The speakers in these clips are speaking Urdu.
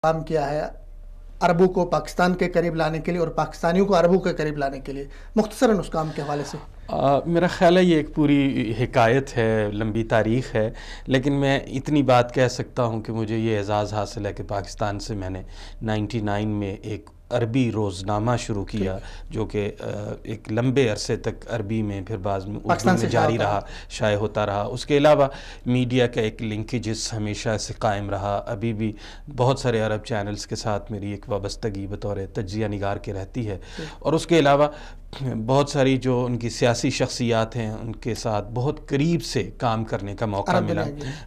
کام کیا ہے عربوں کو پاکستان کے قریب لانے کے لیے اور پاکستانیوں کو عربوں کے قریب لانے کے لیے، مختصراً اس کام کے حوالے سے؟ میرا خیال ہے یہ ایک پوری حکایت ہے، لمبی تاریخ ہے، لیکن میں اتنی بات کہہ سکتا ہوں کہ مجھے یہ اعزاز حاصل ہے کہ پاکستان سے میں نے 99 میں ایک عربی روزنامہ شروع کیا، جو کہ ایک لمبے عرصے تک عربی میں، پھر بعض میں اردو میں جاری رہا، شائع ہوتا رہا۔ اس کے علاوہ میڈیا کا ایک لنکیجز ہمیشہ سے قائم رہا، ابھی بھی بہت سارے عرب چینلز کے ساتھ میری ایک وابستگی بطور تجزیہ نگار کے رہتی ہے، اور اس کے علاوہ بہت ساری جو ان کی سیاسی شخصیات ہیں ان کے ساتھ بہت قریب سے کام کرنے کا موقع ملا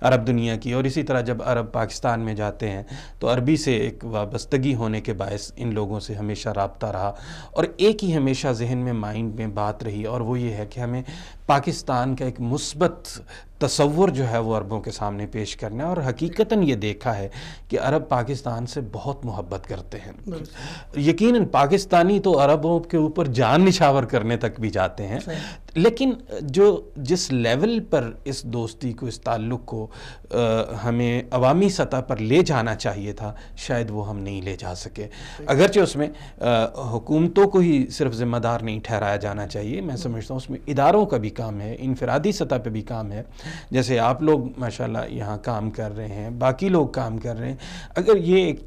عرب دنیا کی، اور اسی طرح جب عرب پاکستان میں جاتے ہیں تو عربی سے ایک وابستگی ہونے کے باعث ان لوگوں سے ہمیشہ رابطہ رہا، اور ایک ہی ہمیشہ ذہن میں مائنڈ میں بات رہی، اور وہ یہ ہے کہ ہمیں پاکستان کا ایک مثبت تصور جو ہے وہ عربوں کے سامنے پیش کرنا ہے، اور حقیقتاً یہ دیکھا ہے کہ عرب پاکستان سے بہت محبت کرتے ہیں۔ یقیناً پاکستانی تو عربوں کے اوپر جان نچھاور کرنے تک بھی جاتے ہیں، لیکن جس لیول پر اس دوستی کو، اس تعلق کو ہمیں عوامی سطح پر لے جانا چاہیے تھا، شاید وہ ہم نہیں لے جا سکے۔ اگرچہ اس میں حکومتوں کو ہی صرف ذمہ دار نہیں ٹھہرایا جانا چاہیے، میں سمجھتا ہوں اس میں اداروں کا بھی کام ہے، انفرادی سطح پہ بھی کام ہے، جیسے آپ لوگ ماشاءاللہ یہاں کام کر رہے ہیں، باقی لوگ کام کر رہے ہیں۔ اگر یہ ایک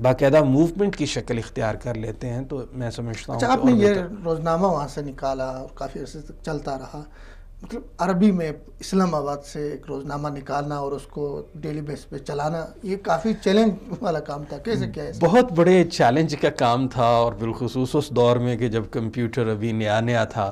باقاعدہ موومنٹ کی شکل اختیار کر لیتے ہیں تو میں سمجھتا ہوں کہ آپ نے یہ روزنامہ وہاں سے نکالا اور کافی عرصے تک چلتا رہا، مطلب عربی میں اسلام آباد سے ایک روزنامہ نکالنا اور اس کو ڈیلی بیس پہ چلانا، یہ کافی چیلنج والا کام تھا، کیسے کیا ہے؟ بہت بڑے چیلنج کا کام تھا، اور بالخصوص اس دور میں کہ جب کمپیوٹر ابھی نیا تھا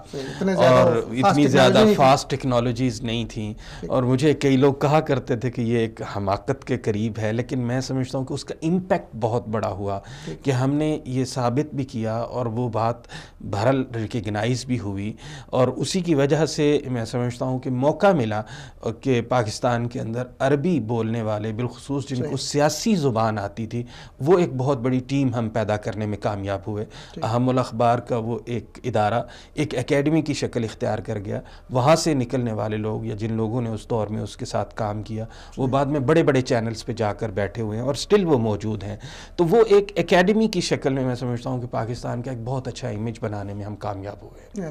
اور اتنی زیادہ فاسٹ ٹیکنالوجیز نہیں تھیں، اور مجھے کئی لوگ کہا کرتے تھے کہ یہ ایک حماقت کے قریب ہے، لیکن میں سمجھتا ہوں کہ اس کا امپیکٹ بہت بڑا ہوا کہ ہم نے یہ ثابت بھی کیا، اور وہ بات بہرحال ریکگنائز بھی ہوئی، اور اسی کی وجہ سے میں سمجھتا ہوں کہ موقع ملا کہ پاکستان کے اندر عربی بولنے والے، بالخصوص جن کو سیاسی زبان آتی تھی، وہ ایک بہت بڑی ٹیم ہم پیدا کرنے میں کامیاب ہوئے۔ اہم الاخبار کا وہ ایک ادارہ ایک اکیڈمی کی شکل اختیار کر گیا، وہاں سے نکلنے والے لوگ یا جن لوگوں نے اس دور میں اس کے ساتھ کام کیا، وہ بعد میں بڑے بڑے چینلز پہ جا کر بیٹھے ہوئے ہیں، اور سٹل وہ موجود ہیں۔ تو وہ ایک اکیڈمی کی شکل میں سمجھتا ہوں کہ پاکستان کا ایک بہت اچھا امیج بنانے میں ہم کامیاب ہوئے۔